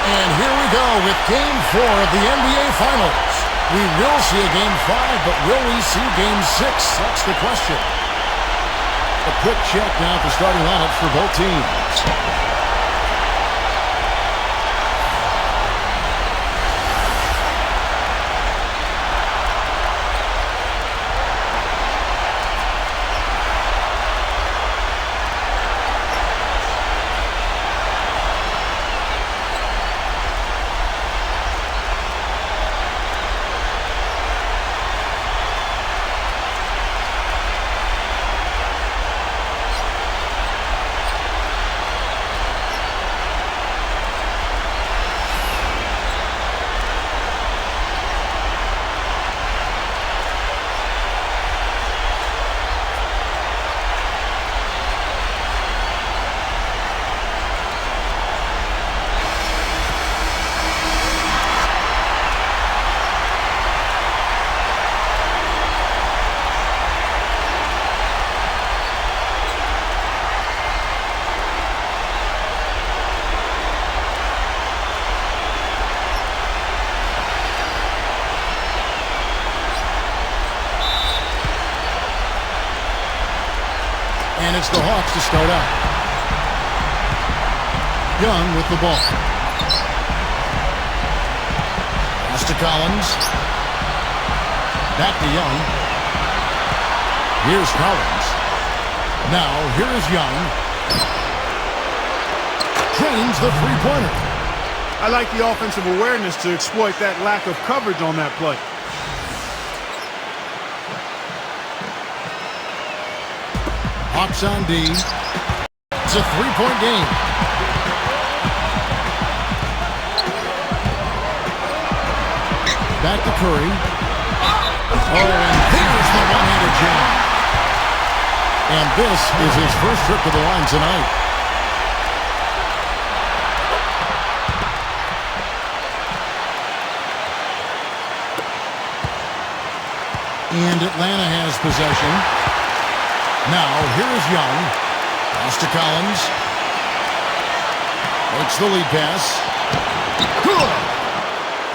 And here we go with Game 4 of the NBA Finals. We will see a Game 5, but will we see Game 6? That's the question. A quick check now at the starting lineups for both teams. And it's the Hawks to start out. Young with the ball. Pass to Collins. Back to Young. Here's Collins. Now, here is Young. Drains the three-pointer. I like the offensive awareness to exploit that lack of coverage on that play. Hawks on D. It's a three-point game. Back to Curry. Oh, and there's the one-handed jam. And this is his first trip to the line tonight. And Atlanta has possession. Now, here is Young. Pass to Collins. Makes the lead pass.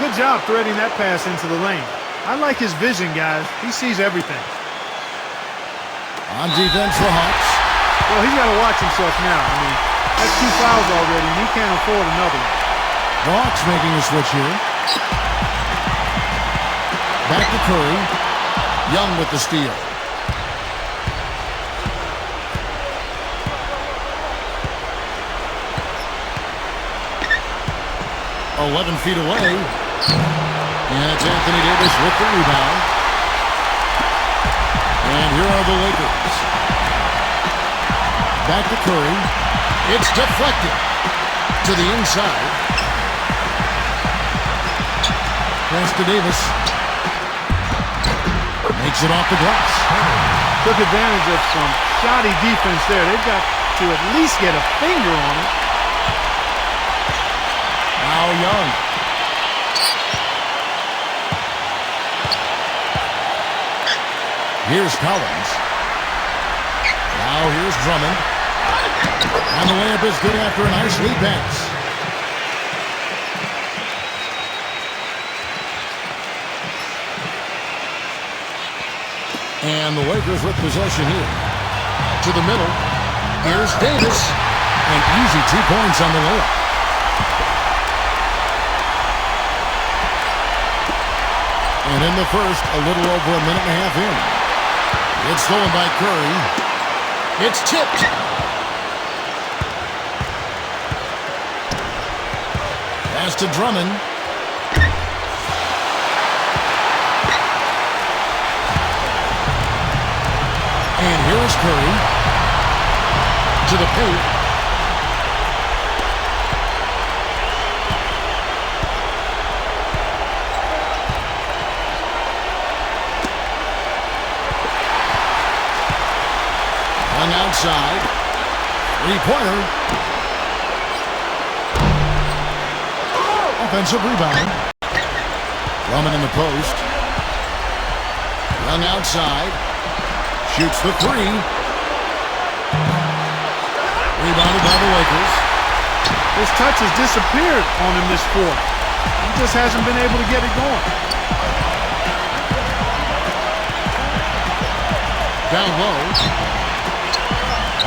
Good job threading that pass into the lane. I like his vision, guys. He sees everything. On defense, the Hawks. Well, he's got to watch himself now. I mean, that's 2 fouls already, and he can't afford another one. The Hawks making a switch here. Back to Curry. Young with the steal. 11 feet away. And it's Anthony Davis with the rebound. And here are the Lakers. Back to Curry. It's deflected to the inside. Pass to Davis. Makes it off the glass. Took advantage of some shoddy defense there. They've got to at least get a finger on it. Now Young. Here's Collins. Now here's Drummond. And the layup is good after a nice lead pass. And the Lakers with possession here. To the middle. Here's Davis. An easy 2 points on the layup. And in the first, a little over a minute and a half in. It's stolen by Curry. It's tipped. Pass to Drummond. And here's Curry. To the paint. Outside. Three-pointer. Offensive rebound. Drummond in the post. Young outside. Shoots the three. Rebounded by the Lakers. His touch has disappeared on him this quarter. He just hasn't been able to get it going. Down low.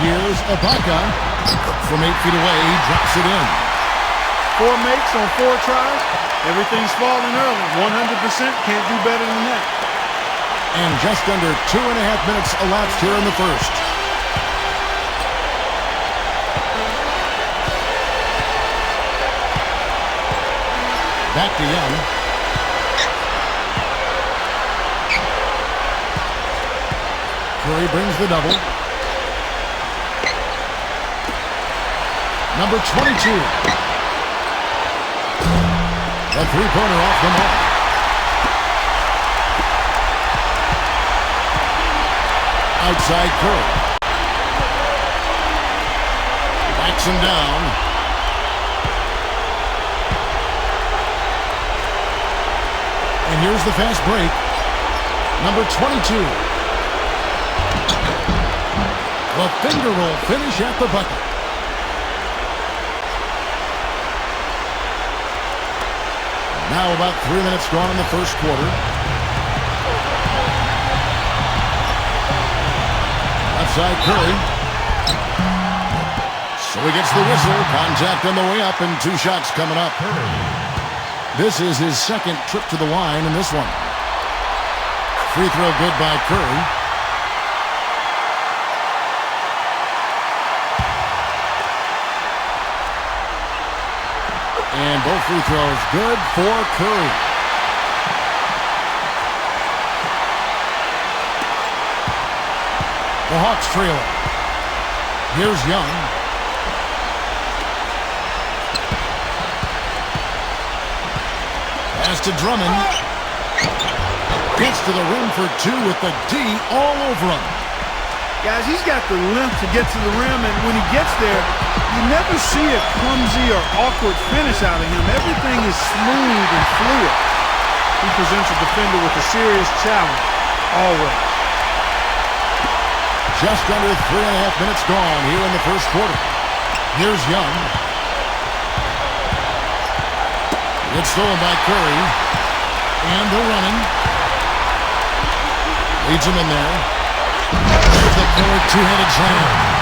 Here's Ibaka. From 8 feet away, he drops it in. 4 makes on 4 tries. Everything's falling early. 100% can't do better than that. And just under 2.5 minutes elapsed here in the first. Back to Young. Curry brings the double. Number 22. A three-pointer off the mark. Outside Curry. Backs him down. And here's the fast break. Number 22. The finger roll finish at the bucket. Now about 3 minutes gone in the first quarter. Outside Curry. So he gets the whistle. Contact on the way up and 2 shots coming up. This is his second trip to the line in this one. Free throw good by Curry. And both free throws good for Curry. The Hawks trail. Here's Young. Pass to Drummond. Gets to the rim for 2 with the D all over him. Guys, he's got the length to get to the rim, and when he gets there, you never see a clumsy or awkward finish out of him. Everything is smooth and fluid. He presents a defender with a serious challenge, always. Just under 3.5 minutes gone here in the first quarter. Here's Young. It's stolen by Curry. And they're running. Leads him in there. There's the forward two-handed slam.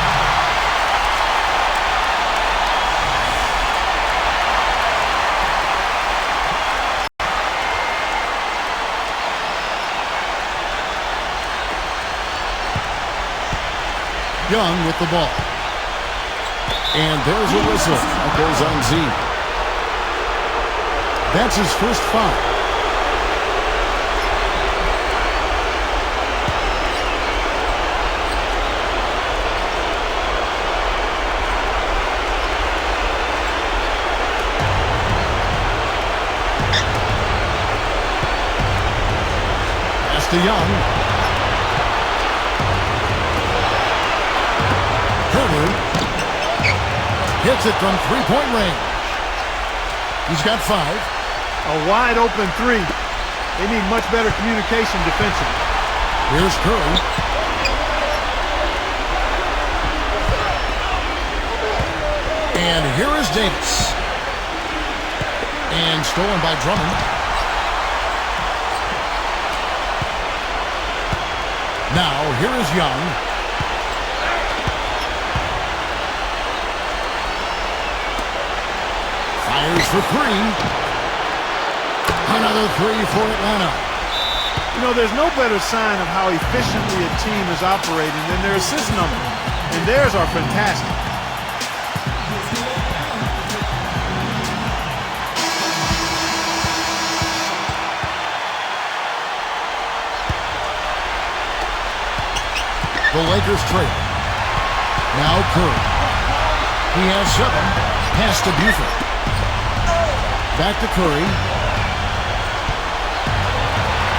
Young with the ball. And there's a whistle. That goes on Z. That's his first foul. Pass to Young. Hits it from three-point range. He's got 5. A wide-open 3. They need much better communication defensively. Here's Curry. And here is Davis. And stolen by Drummond. Now, here is Young. Fires for 3. Another 3 for Atlanta. You know, there's no better sign of how efficiently a team is operating than their assist numbers. And theirs are fantastic. The Lakers trail. Now Curry. He has 7. Pass to Buford. Back to Curry.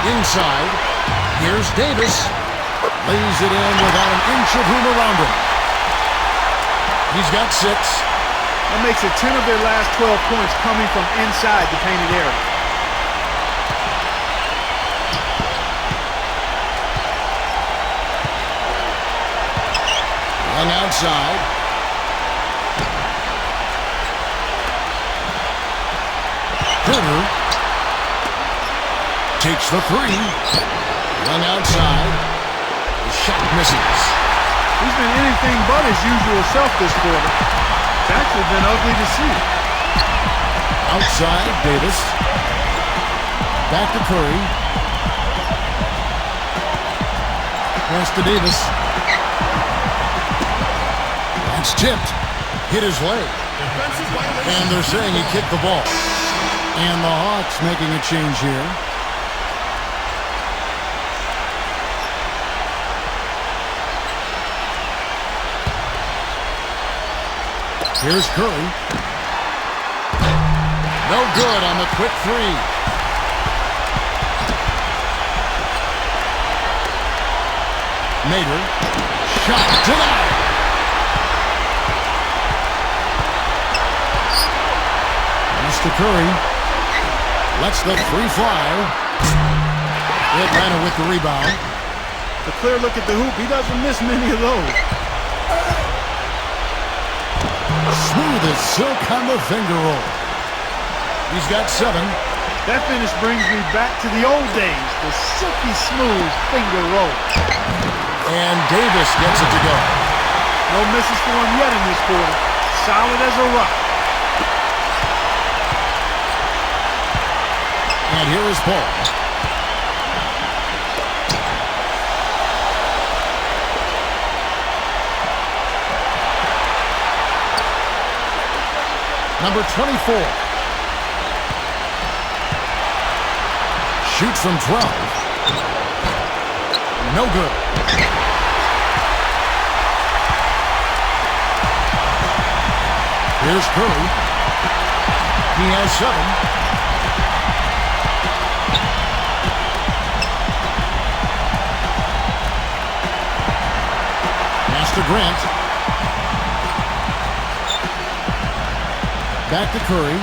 Inside. Here's Davis. Lays it in without an inch of room around him. He's got 6. That makes it 10 of their last 12 points coming from inside the painted area. Young outside. Turner takes the three. Run outside. The shot misses. He's been anything but his usual self this quarter. It's actually been ugly to see. Outside, Davis. Back to Curry. Pass to Davis. That's tipped. Hit his leg. And they're saying he kicked the ball. And the Hawks making a change here. Here's Curry. No good on the quick three. Nader. Shot denied. Mr. Curry lets the three fly. Atlanta with the rebound. A clear look at the hoop. He doesn't miss many of those. Smooth as silk on the finger roll. He's got 7. That finish brings me back to the old days. The silky smooth finger roll. And Davis gets it to go. No misses for him yet in this quarter. Solid as a rock. And here is Paul. Number 24. Shoots from 12. No good. Here's Curry. He has 7. Pass to Grant. Back to Curry.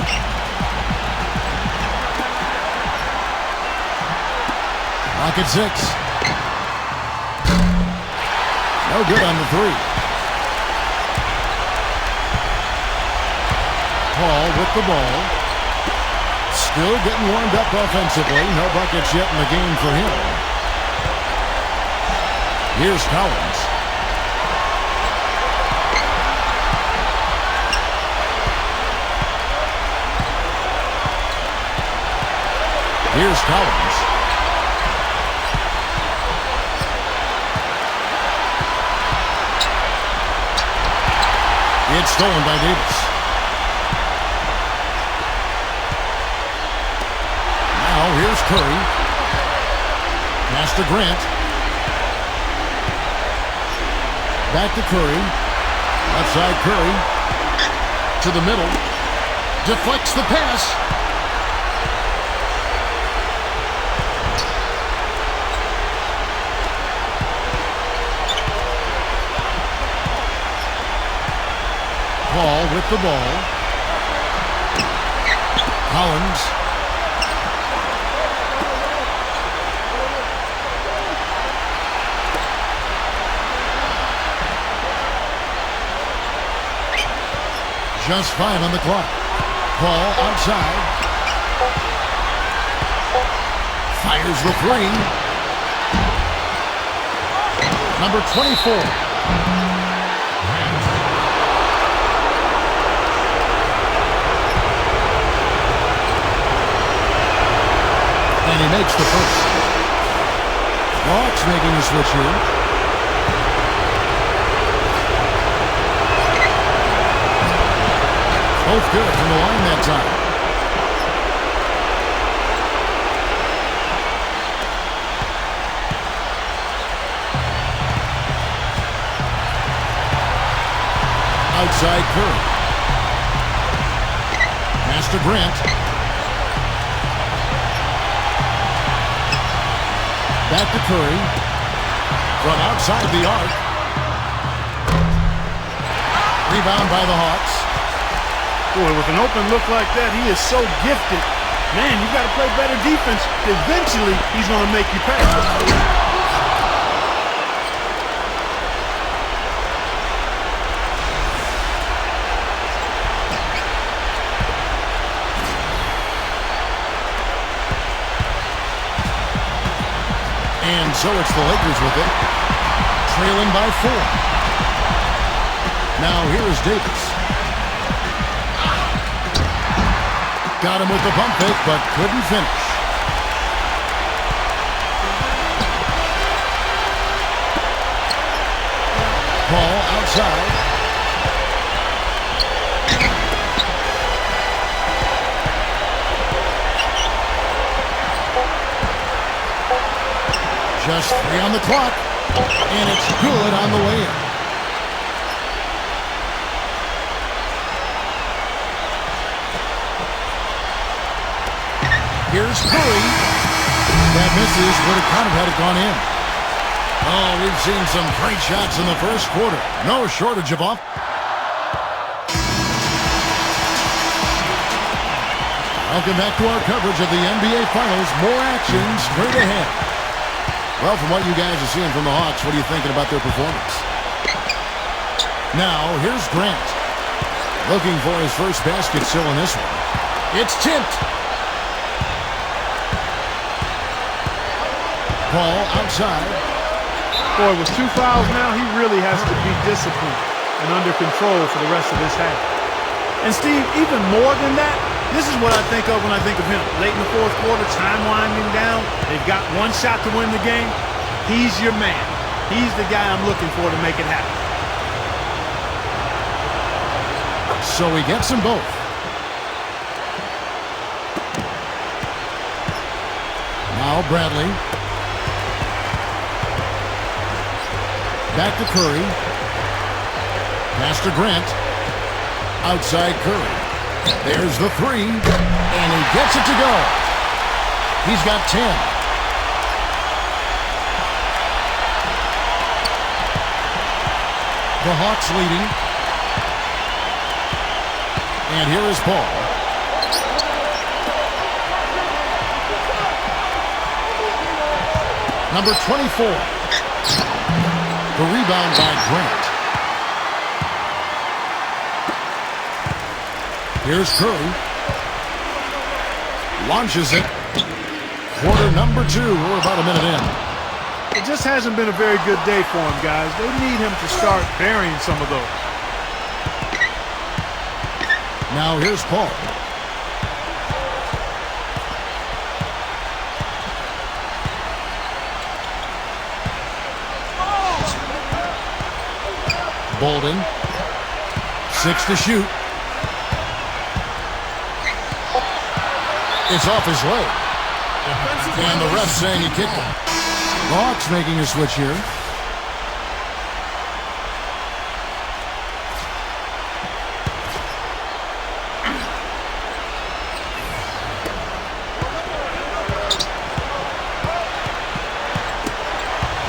Rocket 6. No good on the 3. Paul with the ball. Still getting warmed up offensively. No buckets yet in the game for him. Here's Collins. Here's Collins. It's stolen by Davis. Now here's Curry. Pass to Grant. Back to Curry. Outside Curry. To the middle. Deflects the pass. Paul with the ball. Collins. Just 5 on the clock. Paul outside. Fires the 3. Number 24. And he makes the first. Hawks making a switch here. Both good from the line that time. Outside Curry. Pass to Grant. Back to Curry. From outside the arc. Rebound by the Hawks. Boy, with an open look like that, he is so gifted. Man, you got to play better defense. Eventually, he's going to make you pay. And so it's the Lakers with it, trailing by 4. Now here is Davis. Got him with the pump fake, but couldn't finish. Paul outside. Just 3 on the clock, and it's good on the way in. Here's Curry. That misses, would have counted had it gone in. Oh, we've seen some great shots in the first quarter. No shortage of off. Welcome back to our coverage of the NBA Finals. More action straight ahead. Well, from what you guys are seeing from the Hawks, what are you thinking about their performance? Now, here's Grant. Looking for his first basket still in this one. It's tipped. Paul outside. Boy, with 2 fouls now, he really has to be disciplined and under control for the rest of this half. And Steve, even more than that, this is what I think of when I think of him. Late in the fourth quarter, time winding down. They've got one shot to win the game. He's your man. He's the guy I'm looking for to make it happen. So he gets them both. Now Bradley. Back to Curry. Pass to Grant. Outside Curry. There's the 3. And he gets it to go. He's got 10. The Hawks leading. And here is Paul. Number 24. The rebound by Grant. Here's Curry. Launches it. Quarter number 2. We're about a minute in. It just hasn't been a very good day for him, guys. They need him to start burying some of those. Now here's Paul. Bolden. 6 to shoot. It's off his leg. And the ref saying he kicked him. Hawks making a switch here.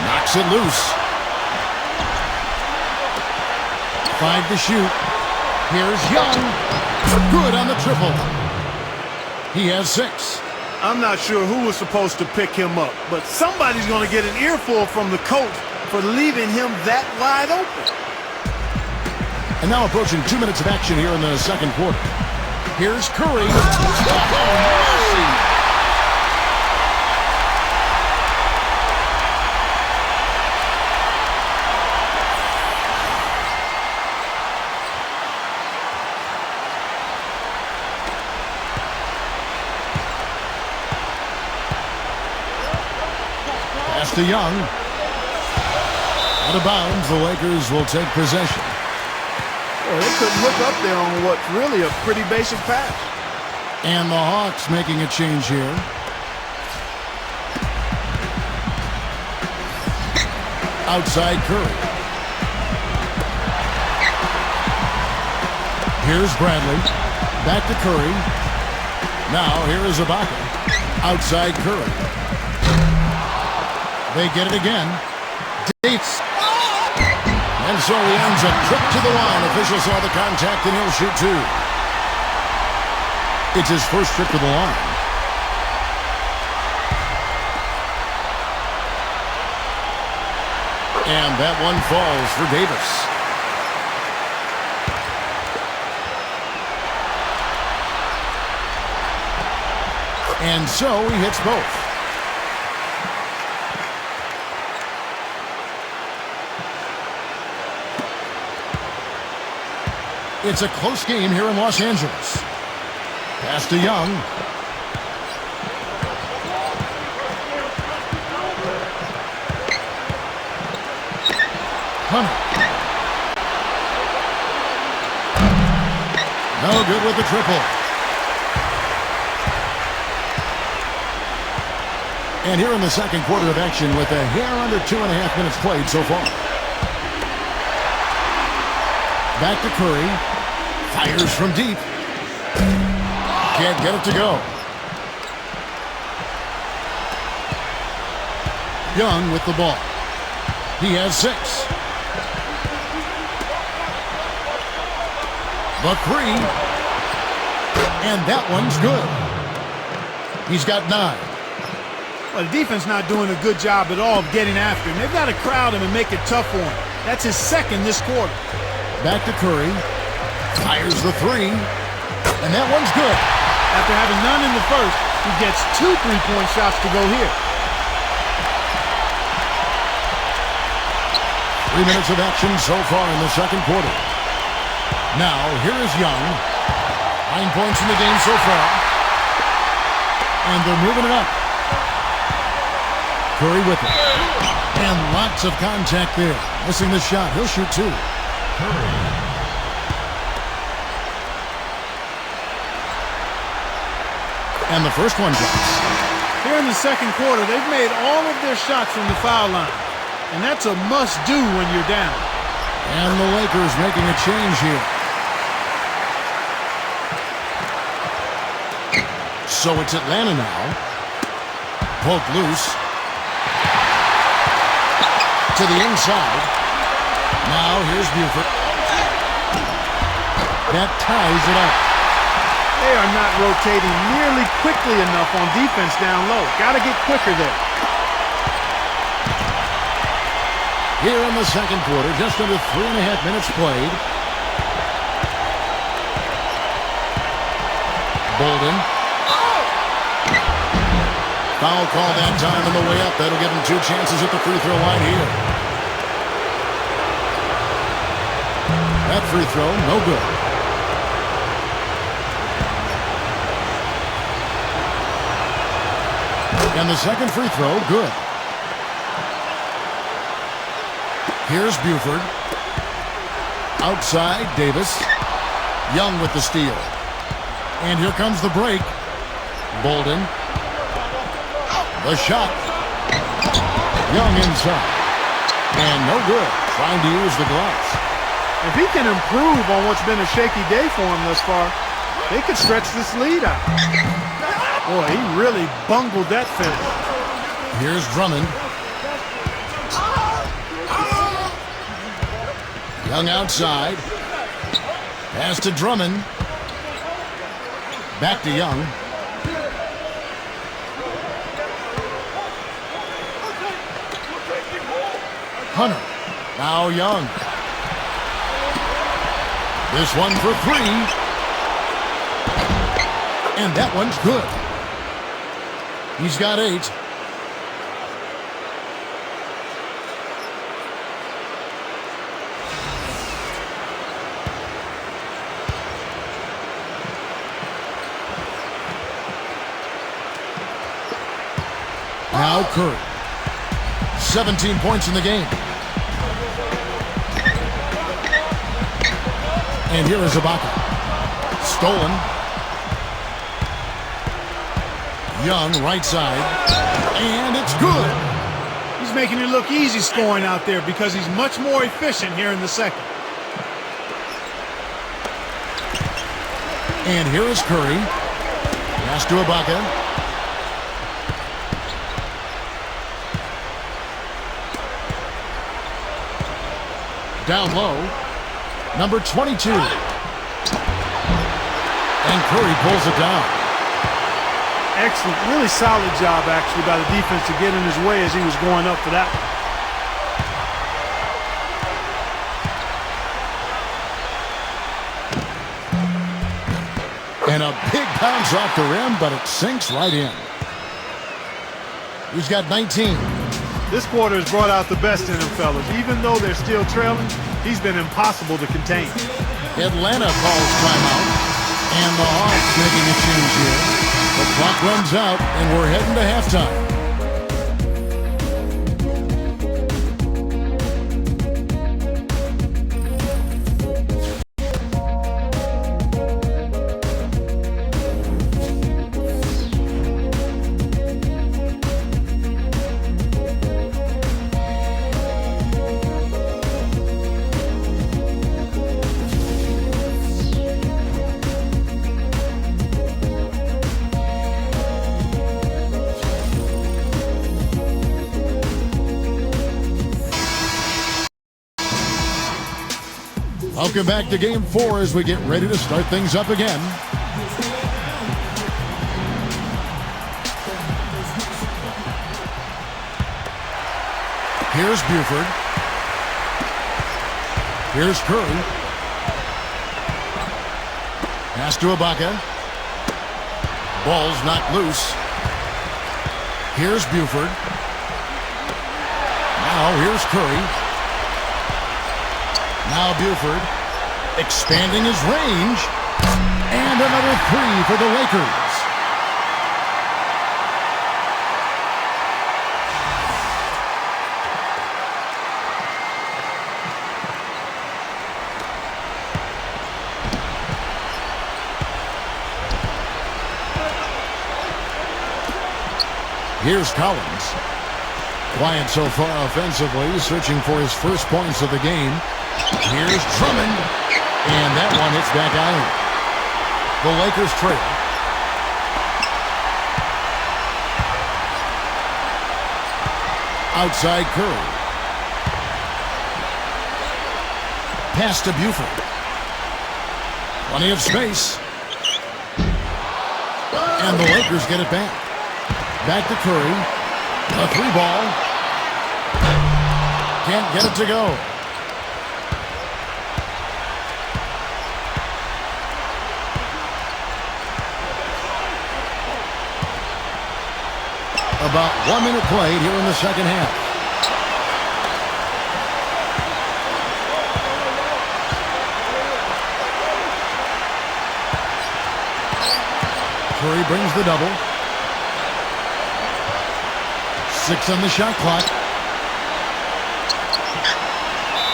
Knocks it loose. 5 to shoot. Here's Young. Good on the triple. He has 6. I'm not sure who was supposed to pick him up, but somebody's going to get an earful from the coach for leaving him that wide open. And now approaching 2 minutes of action here in the second quarter. Here's Curry. Oh, mercy. Pass to Young. Out of bounds, the Lakers will take possession. Well, they couldn't look up there on what's really a pretty basic pass. And the Hawks making a change here. Outside Curry. Here's Bradley. Back to Curry. Now here is Ibaka. Outside Curry. They get it again. Dates. And so he ends a trip to the line. Officials saw the contact and he'll shoot 2. It's his first trip to the line. And that one falls for Davis. And so he hits both. It's a close game here in Los Angeles. Pass to Young. Hunter. No good with the triple. And here in the second quarter of action with a hair under 2.5 minutes played so far. Back to Curry. Fires from deep. Can't get it to go. Young with the ball. He has 6. The 3. And that one's good. He's got 9. Well, the defense not doing a good job at all of getting after him. They've got to crowd him and make it tough for him. That's his second this quarter. Back to Curry. Fires the 3. And that one's good. After having none in the first, he gets 2 3-point shots to go here. 3 minutes of action so far in the second quarter. Now, here is Young. 9 points in the game so far. And they're moving it up. Curry with it. And lots of contact there. Missing the shot. He'll shoot 2. Curry. And the first one drops. Here in the second quarter, they've made all of their shots from the foul line. And that's a must-do when you're down. And the Lakers making a change here. So it's Atlanta now. Pulled loose. To the inside. Now here's Buford. That ties it up. They are not rotating nearly quickly enough on defense down low. Got to get quicker there. Here in the second quarter, just under 3.5 minutes played. Bolden. Foul call that time on the way up. That'll give him 2 chances at the free throw line here. That free throw, no good. And the second free throw, good. Here's Buford. Outside, Davis. Young with the steal. And here comes the break. Bolden. The shot. Young inside. And no good. Trying to use the glass. If he can improve on what's been a shaky day for him thus far, they could stretch this lead out. Boy, he really bungled that finish. Here's Drummond. Young outside. Pass to Drummond. Back to Young. Hunter. Now Young. This one for 3. And that one's good. He's got 8. Now Curry. 17 points in the game. And here is Ibaka. Stolen. Young, right side. And it's good. He's making it look easy scoring out there because he's much more efficient here in the second. And here is Curry. Pass to Ibaka. Down low. Number 22. And Curry pulls it down. Excellent. Really solid job, actually, by the defense to get in his way as he was going up for that one. And a big bounce off the rim, but it sinks right in. He's got 19. This quarter has brought out the best in him, fellas. Even though they're still trailing, he's been impossible to contain. Atlanta calls timeout. And the Hawks making a change here. The clock runs out, and we're heading to halftime. Welcome back to Game 4 as we get ready to start things up again. Here's Buford. Here's Curry. Pass to Ibaka. Ball's knocked loose. Here's Buford. Now here's Curry. Now Buford expanding his range. And another three for the Lakers. Here's Collins. Quiet so far offensively, searching for his first points of the game. Here's Drummond, and that one hits back iron. The Lakers trail. Outside Curry. Pass to Buford. Plenty of space. And the Lakers get it back. Back to Curry. A three ball. Can't get it to go. About 1 minute played here in the second half. Curry brings the double. 6 on the shot clock.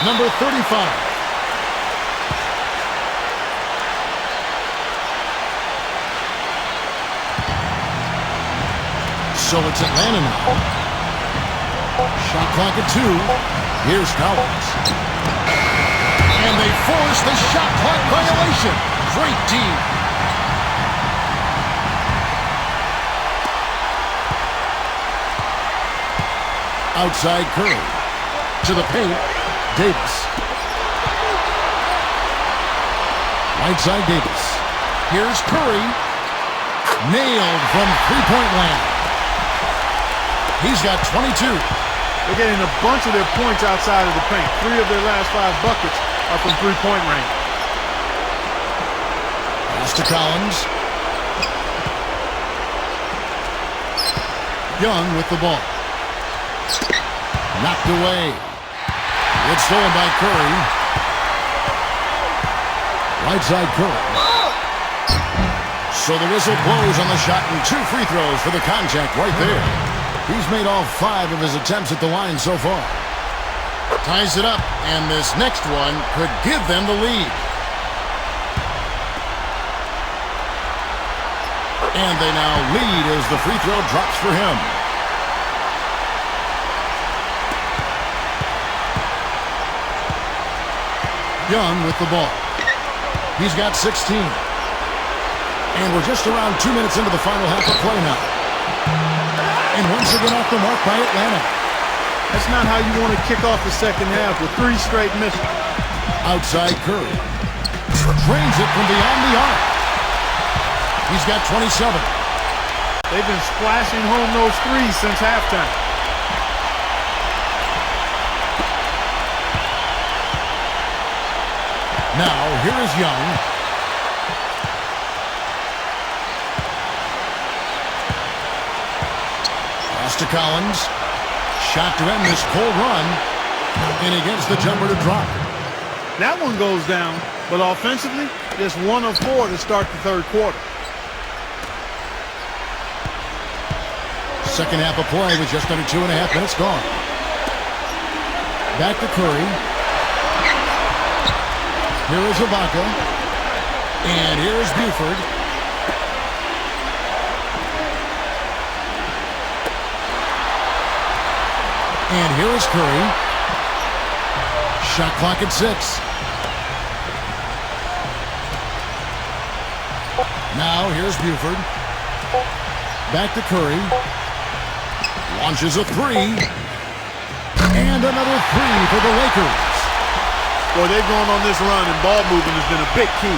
Number 35. So it's Atlanta now. Shot clock at 2. Here's Collins. And they force the shot clock violation. Great team. Outside Curry. To the paint. Davis. Right side Davis. Here's Curry. Nailed from three-point land. He's got 22. They're getting a bunch of their points outside of the paint. 3 of their last 5 buckets are from three-point range. Pass to Collins. Young with the ball. Knocked away. It's stolen by Curry. Right side Curry. So the whistle blows on the shot and 2 free throws for the contact right there. He's made all 5 of his attempts at the line so far. Ties it up, and this next one could give them the lead. And they now lead as the free throw drops for him. Young with the ball. He's got 16. And we're just around 2 minutes into the final half of play now. And once again off the mark by Atlanta. That's not how you want to kick off the second half with 3 straight misses. Outside Curry. Drains it from beyond the arc. He's got 27. They've been splashing home those threes since halftime. Now, here is Young. Pass to Collins. Shot to end this cold run. And he gets the jumper to drop. That one goes down. but offensively, just 1 of 4 to start the third quarter. Second half of play with just under 2.5 minutes gone. Back to Curry. Here is Ibaka. And here is Buford. And here is Curry. Shot clock at 6. Now here's Buford. Back to Curry. Launches a 3. And another 3 for the Lakers. Boy, they've gone on this run, and ball movement has been a big key.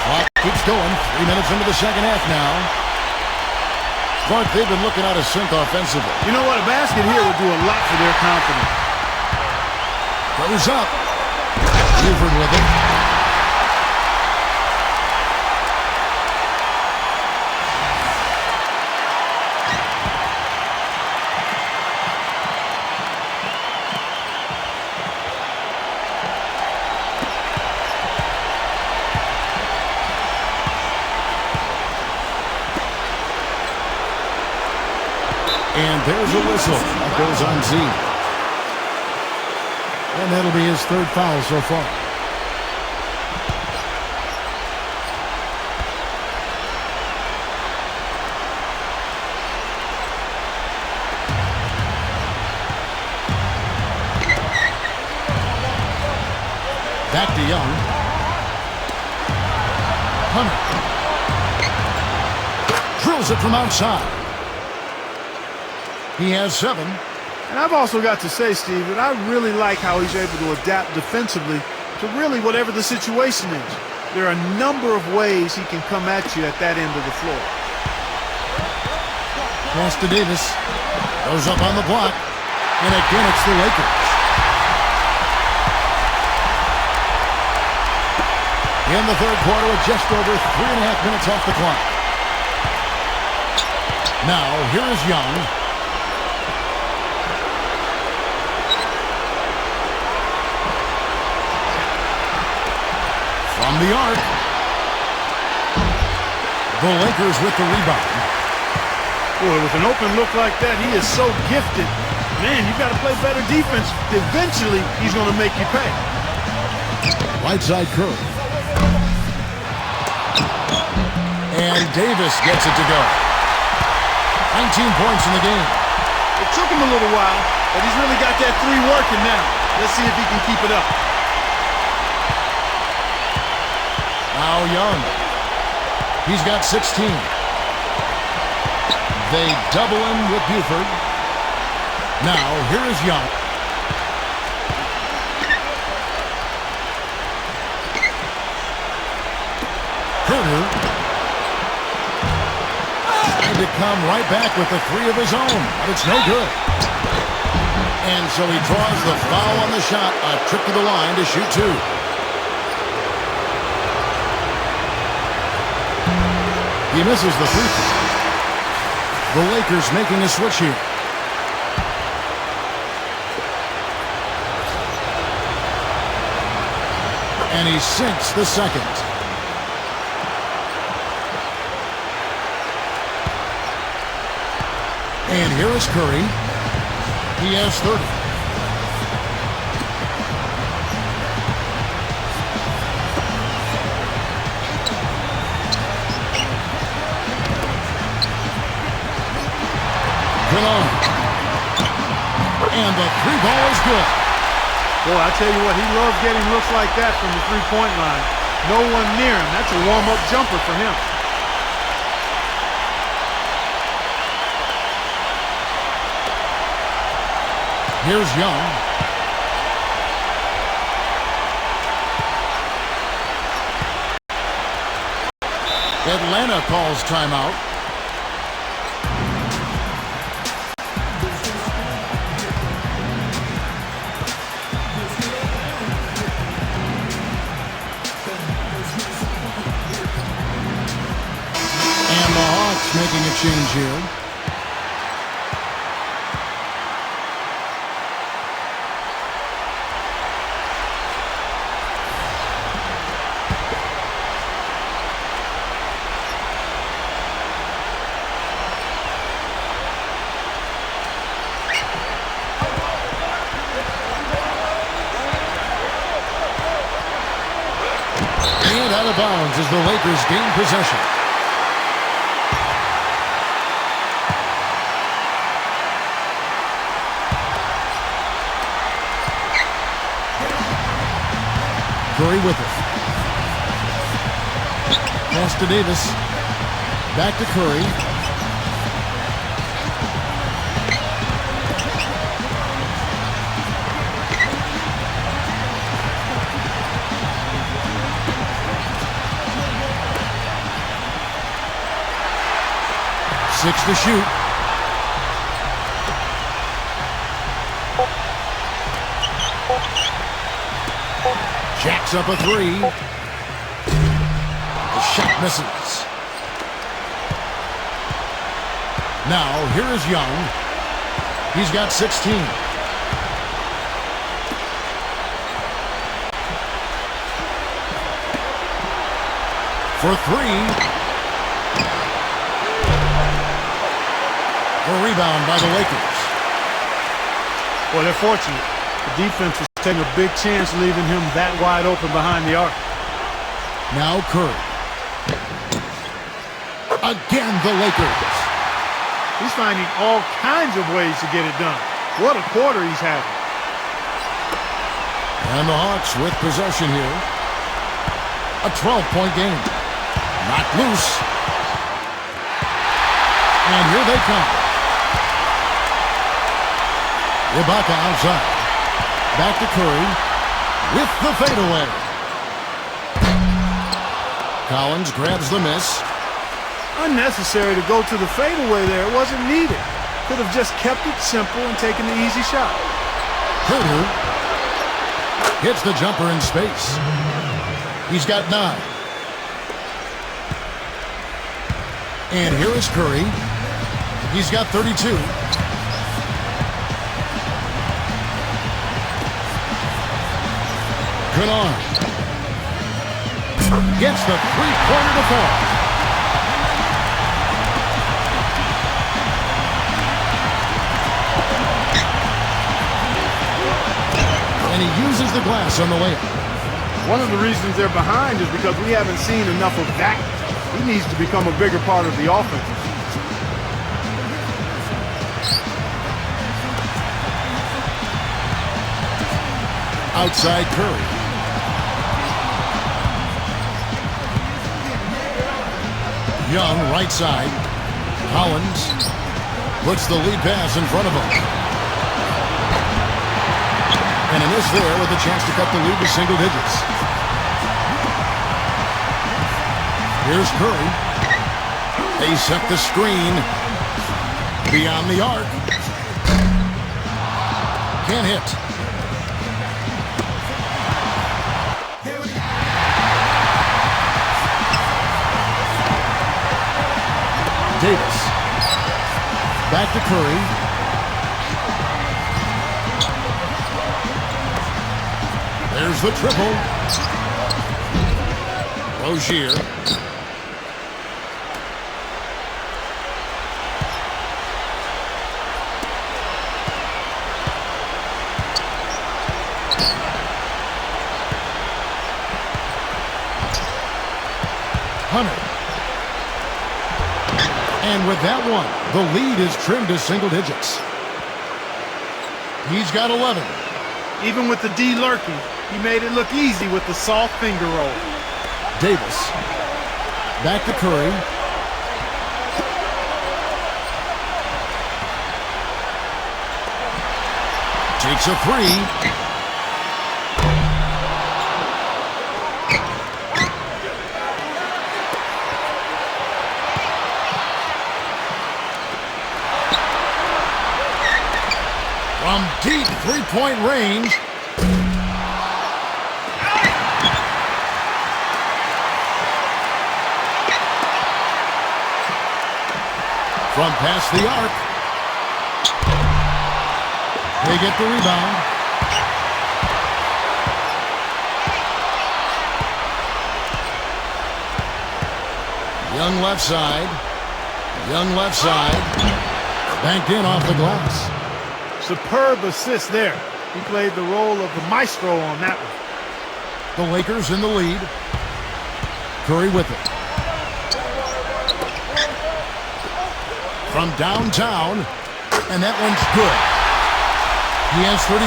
Clock keeps going. 3 minutes into the second half now. Clark, they've been looking out of sync offensively. You know what? A basket here would do a lot for their confidence. Goes up. Buford with it. And there's a whistle. That goes on Z. And that'll be his third foul so far. Back to Young. Hunter. Drills it from outside. He has 7. And I've also got to say, Steve, that I really like how he's able to adapt defensively to really whatever the situation is. There are a number of ways he can come at you at that end of the floor. Pass to Davis. Goes up on the block. And again, it's the Lakers. In the third quarter with just over 3.5 minutes off the clock. Now, here is Young. From the arc. The Lakers with the rebound. Boy, with an open look like that, he is so gifted. Man, you've got to play better defense. Eventually, he's going to make you pay. Right side Curry. And Davis gets it to go. 19 points in the game. It took him a little while, but he's really got that 3 working now. Let's see if he can keep it up. Now Young. He's got 16. They double him with Buford. Now here is Young. Herter. Trying to come right back with the 3 of his own, but it's no good. And so he draws the foul on the shot. A trip to the line to shoot 2. He misses the free throw. The Lakers making a switch here. And he sinks the second. And here is Curry. He has 30. And the 3-ball is good. Boy, I tell you what, he loves getting looks like that from the 3-point line. No one near him. That's a warm-up jumper for him. Here's Young. Atlanta calls timeout. Making a change here. bounds as the Lakers gain possession. Curry with it. Pass to Davis. Back to Curry. Six to shoot. Jacks up a three. The shot misses. Now, here is Young. He's got 16. For three. A rebound by the Lakers. Well, they're fortunate. The defense was taking a big chance leaving him that wide open behind the arc. Now Curry. Again, the Lakers. He's finding all kinds of ways to get it done. What a quarter he's having. And the Hawks with possession here. A 12-point game. Not loose. And here they come. Ibaka outside. Back to Curry with the fadeaway. Collins grabs the miss. Unnecessary to go to the fadeaway there. It wasn't needed. Could have just kept it simple and taken the easy shot. Herter hits the jumper in space. He's got 9. And here is Curry. He's got 32. Good on. Gets the three-pointer to fall. And he uses the glass on the layup. One of the reasons they're behind is because we haven't seen enough of that. He needs to become a bigger part of the offense. Outside Curry. Young, right side. Collins puts the lead pass in front of him. And a miss there with a chance to cut the lead to single digits. Here's Curry. They set the screen beyond the arc. Can't hit. Davis. Back to Curry. There's the triple. Rozier. Hunter. And with that one, the lead is trimmed to single digits. He's got 11. Even with the D lurking, he made it look easy with the soft finger roll. Davis. Back to Curry. Takes a three. From deep three-point range. From past the arc. They get the rebound. Young left side. Young left side. Banked in off the glass. Superb assist there. He played the role of the maestro on that one. The Lakers in the lead. Curry with it. From downtown, and that one's good. He has 35.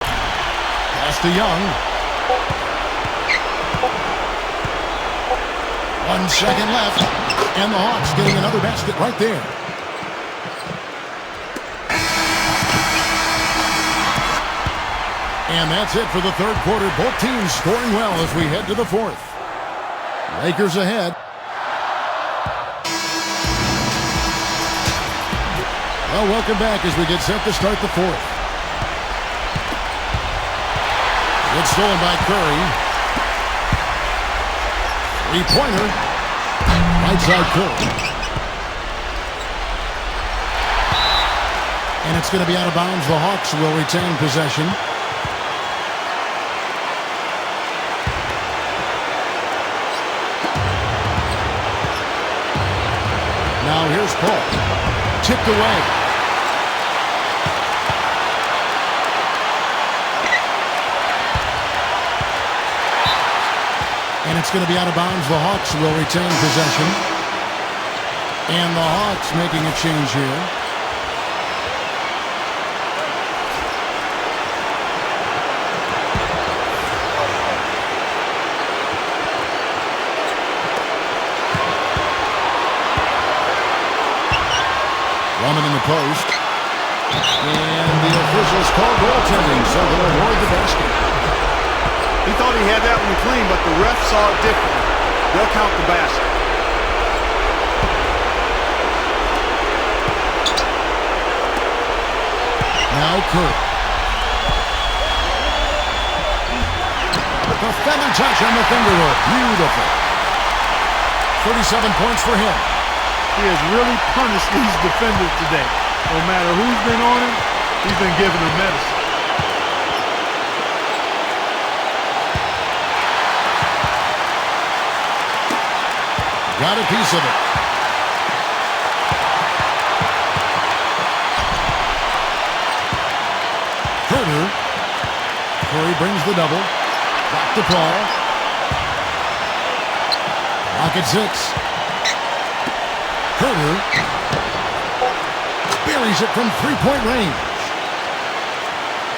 Pass to Young. 1 second left, and the Hawks getting another basket right there. And that's it for the third quarter. Both teams scoring well as we head to the fourth. Lakers ahead. Well, welcome back as we get set to start the fourth. It's stolen by Curry. Three-pointer. Right side Curry. And it's going to be out of bounds. The Hawks will retain possession. Now here's Paul. Tipped away. And it's going to be out of bounds. The Hawks will retain possession. And the Hawks making a change here. Drummond in the post. And the officials call goaltending, so they'll award the basket. He thought he had that one clean, but the ref saw it differently. They'll count the basket. Now Curry. The feather touch on the finger roll. Beautiful. 37 points for him. He has really punished these defenders today. No matter who's been on him, he's been giving them medicine. Got a piece of it. Herter. Curry brings the double. Back to Paul. Lock at 6. Herter buries it from three-point range.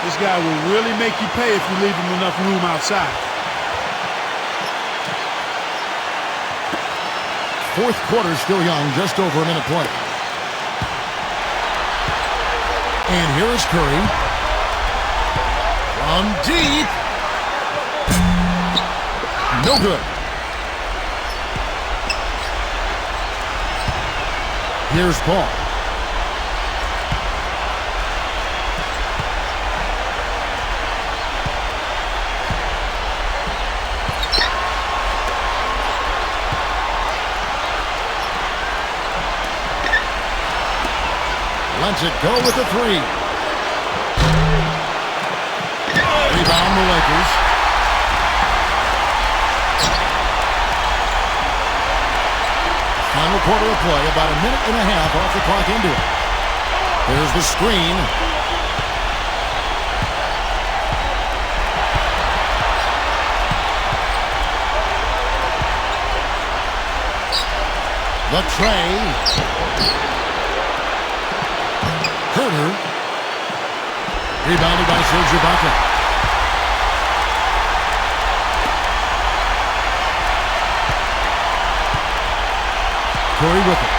This guy will really make you pay if you leave him enough room outside. Fourth quarter still young, just over a minute play. And here is Curry. From deep. No good. Here's Paul. Lets it go with the three. Rebound the Lakers. Final quarter of play, about a minute and a half off the clock into it. There's the screen. The tray. Herter. Rebounded by Serge Ibaka. Curry with it.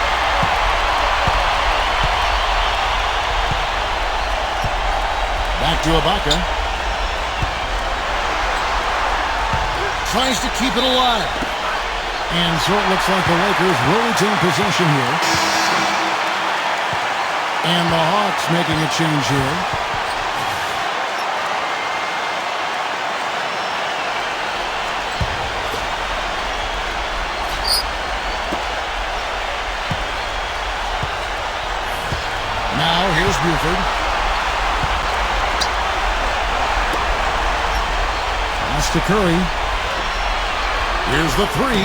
Back to Ibaka. Tries to keep it alive. And so it looks like the Lakers will retain possession here. And the Hawks making a change here. Now here's Buford. Pass to Curry. Here's the three.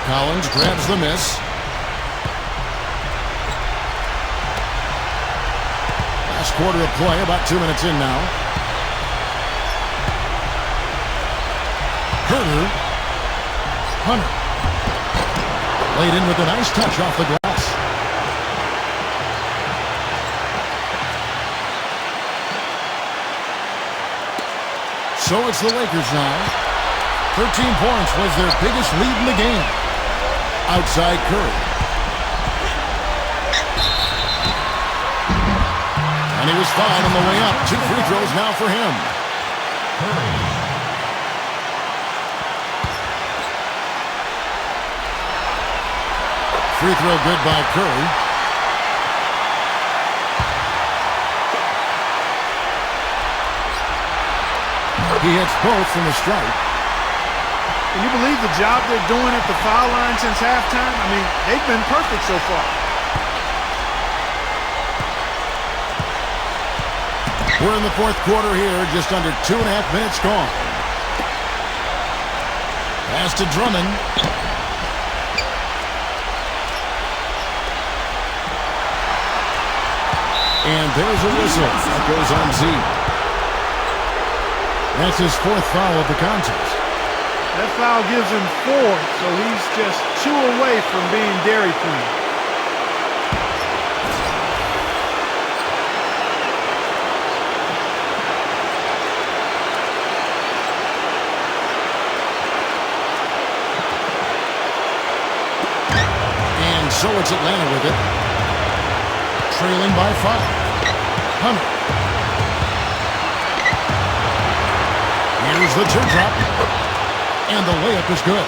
Collins grabs the miss. last quarter of play, about 2 minutes in now. Hunter. Laid in with a nice touch off the glass. So it's the Lakers now. 13 points was their biggest lead in the game. Outside Curry. And he was fouled on the way up. 2 free throws now for him. Free throw good by Curry. He hits both from the stripe. Can you believe the job they're doing at the foul line since halftime? I mean, they've been perfect so far. We're in the fourth quarter here, just under 2.5 minutes gone. Pass to Drummond. And there's a whistle. That goes on Z. That's his 4th foul of the contest. That foul gives him 4, so he's just 2 away from being Dairy Queen. And so it's Atlanta with it. Trailing by 5. Hunter. Here's the teardrop. And the layup is good.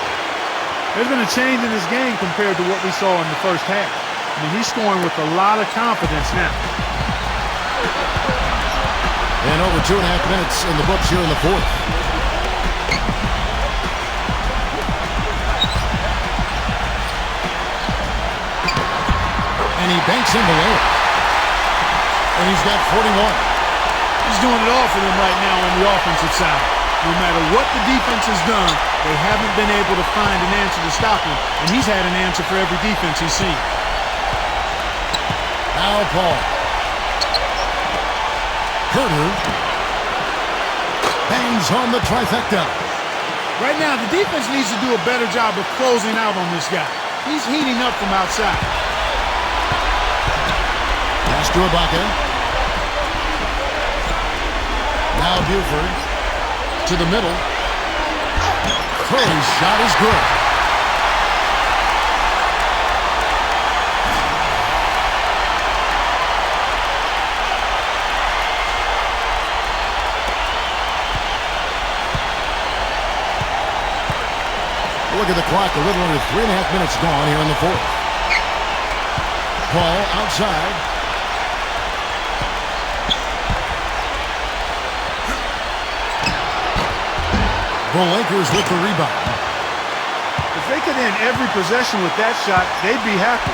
There's been a change in his game compared to what we saw in the first half. I mean, he's scoring with a lot of confidence now. And over 2.5 minutes in the books here in the fourth. And he banks in the layup. And he's got 41. He's doing it all for them right now on the offensive side. No matter what the defense has done, they haven't been able to find an answer to stop him. And he's had an answer for every defense he's seen. Now Paul. Herter. Bangs home the trifecta. Right now, the defense needs to do a better job of closing out on this guy. He's heating up from outside. Pass to Ibaka. Now Buford. To the middle. Curry's shot is good. Look at the clock, a little under 3.5 minutes gone here in the fourth. Paul outside. The Lakers with the rebound. If they could end every possession with that shot, they'd be happy.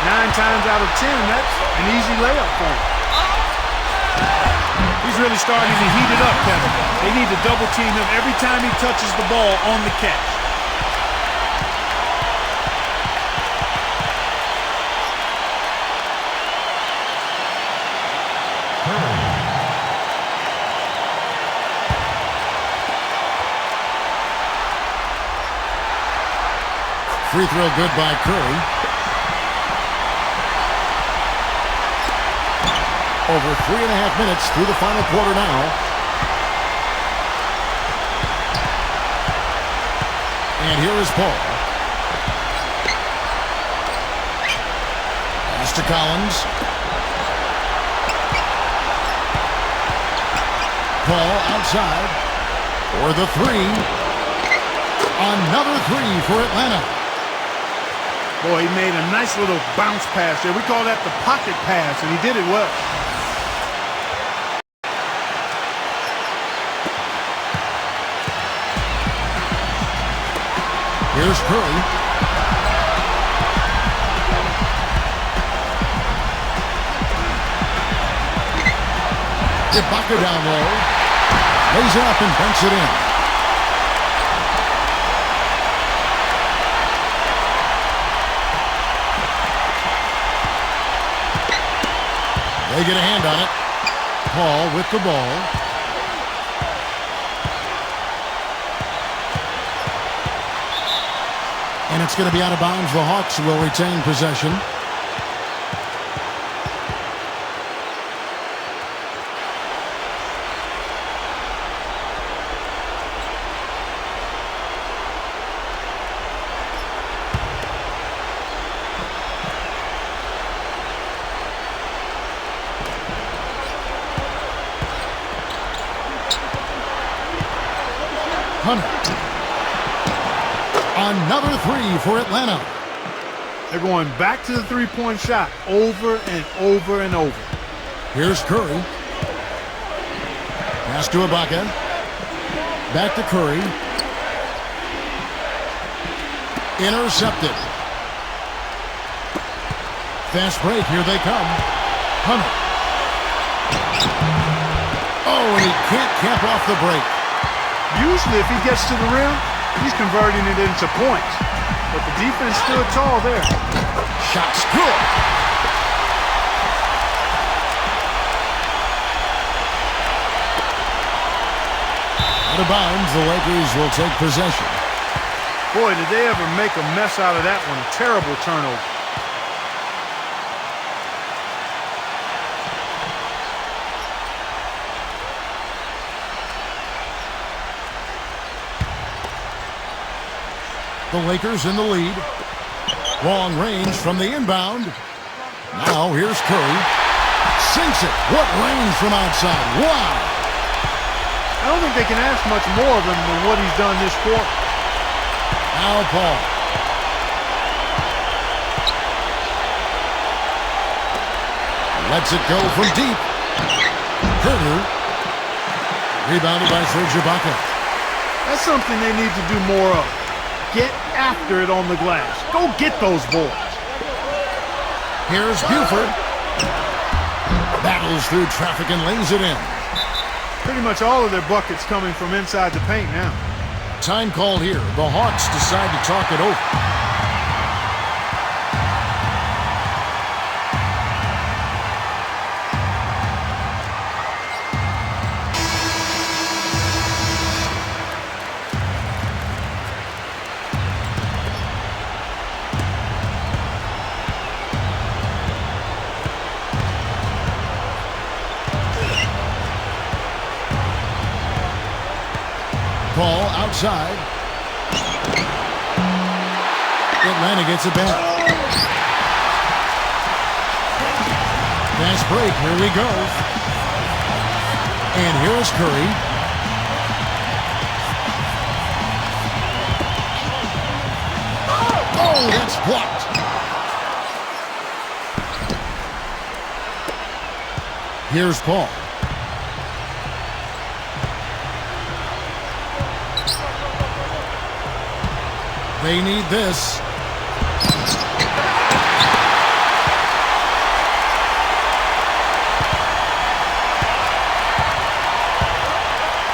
9 times out of 10, that's an easy layup for him. He's really starting to heat it up, Kevin. They need to double team him every time he touches the ball on the catch. Free throw good by Curry. Over 3.5 minutes through the final quarter now. And here is Paul. Pass to Collins. Paul outside. For the 3. Another 3 for Atlanta. Boy, he made a nice little bounce pass there. We call that the pocket pass, and he did it well. Here's Curry. Ibaka down low. Lays it up and banks it in. They get a hand on it. Paul with the ball. And it's going to be out of bounds. The Hawks will retain possession. Hunter. Another three for Atlanta. They're going back to the three-point shot over and over and over. Here's Curry. Pass to Ibaka. Back to Curry. Intercepted. Fast break. Here they come. Hunter. Oh, and he can't cap off the break. Usually if he gets to the rim, he's converting it into points. But the defense stood tall there. Shot's good. Out of bounds, the Lakers will take possession. Boy, did they ever make a mess out of that one. Terrible turnover. The Lakers in the lead. Long range from the inbound. Now here's Curry. Sinks it. What range from outside. Wow. I don't think they can ask much more of him than what he's done this quarter. Now Paul. Lets it go from deep. Herter. Rebounded by Serge Ibaka. That's something they need to do more of. Get after it on the glass. Go get those boards. Here's Buford. Battles through traffic and lays it in. Pretty much all of their buckets coming from inside the paint now. Time called here. The Hawks decide to talk it over. Paul outside. Atlanta gets it back. Fast break. Here we go. And here's Curry. Oh, that's blocked. Here's Paul. They need this.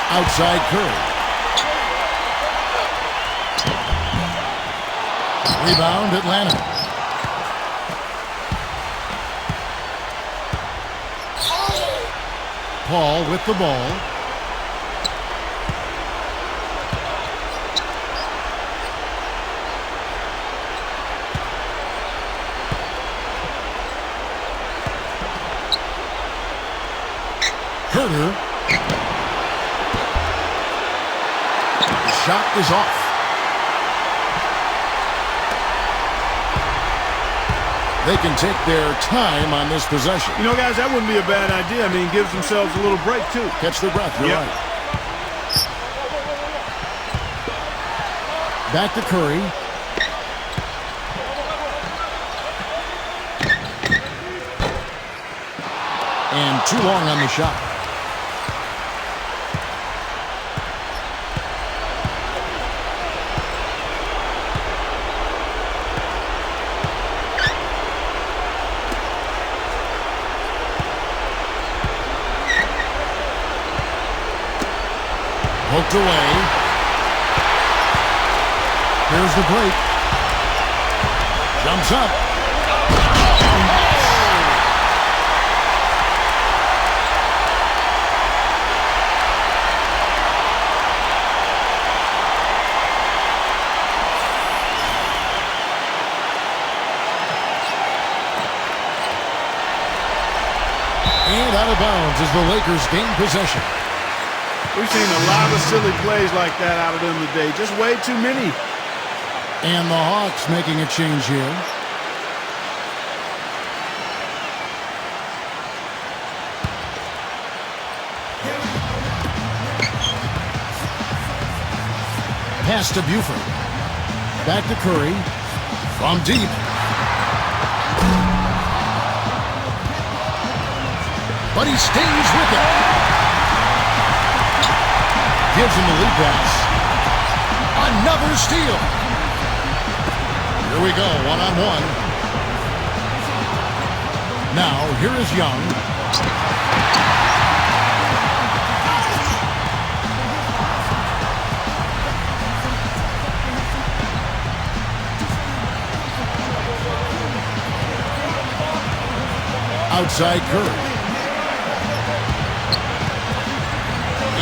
Outside Curry. Rebound Atlanta. Paul with the ball. Herter. The shot is off. They can take their time on this possession. You know, guys, that wouldn't be a bad idea. I mean, gives themselves a little break, too. Catch their breath, you're right. Back to Curry. And too long on the shot. Poked away. Here's the break. Jumps up. as the Lakers gain possession. We've seen a lot of silly plays like that out of them today. Just way too many. And the Hawks making a change here. Pass to Buford. Back to Curry. From deep. But he stays with it. Gives him the lead pass. Another steal. Here we go, one-on-one. Now, here is Young. Outside Curry.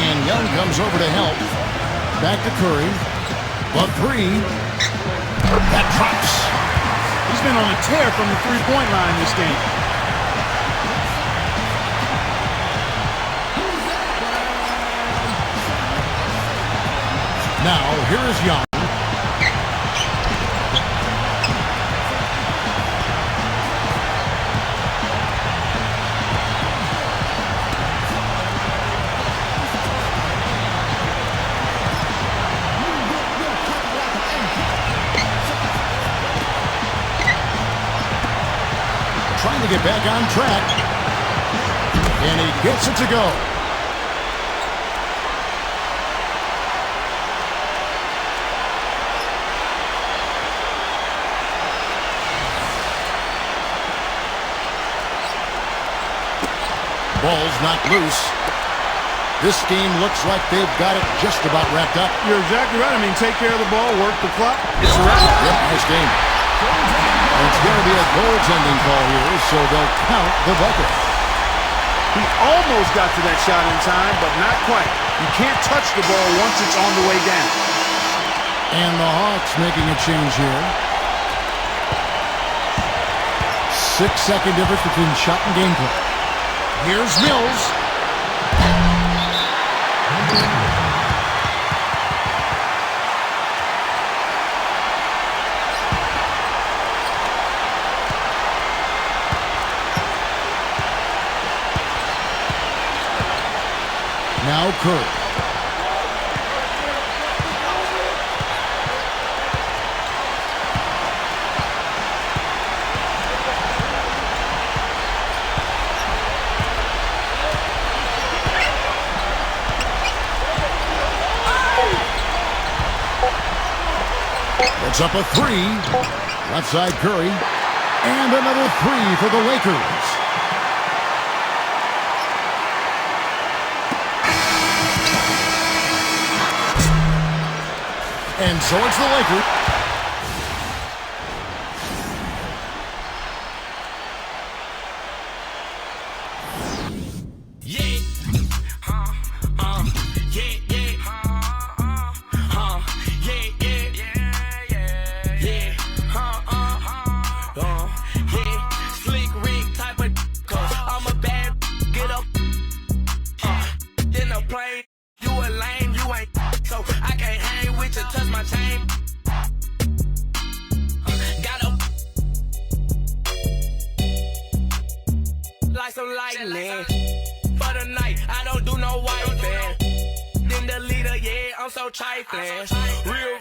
And Young comes over to help. Back to Curry. The three. That drops. He's been on a tear from the three-point line this game. Now, here is Young. Trying to get back on track. And he gets it to go. Ball's not loose. This game looks like they've got it just about wrapped up. You're exactly right. I mean, take care of the ball, work the clock. It's a wrap. Yep, nice game. It's going to be a goaltending call here, so they'll count the bucket. He almost got to that shot in time, but not quite. You can't touch the ball once it's on the way down. And the Hawks making a change here. 6-second difference between shot and gameplay. Here's Mills. Now Curry. It's up a three. Left side Curry. And another three for the Lakers. And so it's the Lakers. Some lightning for the night. I don't do no white band. Then the leader, yeah, I'm so trifling. Real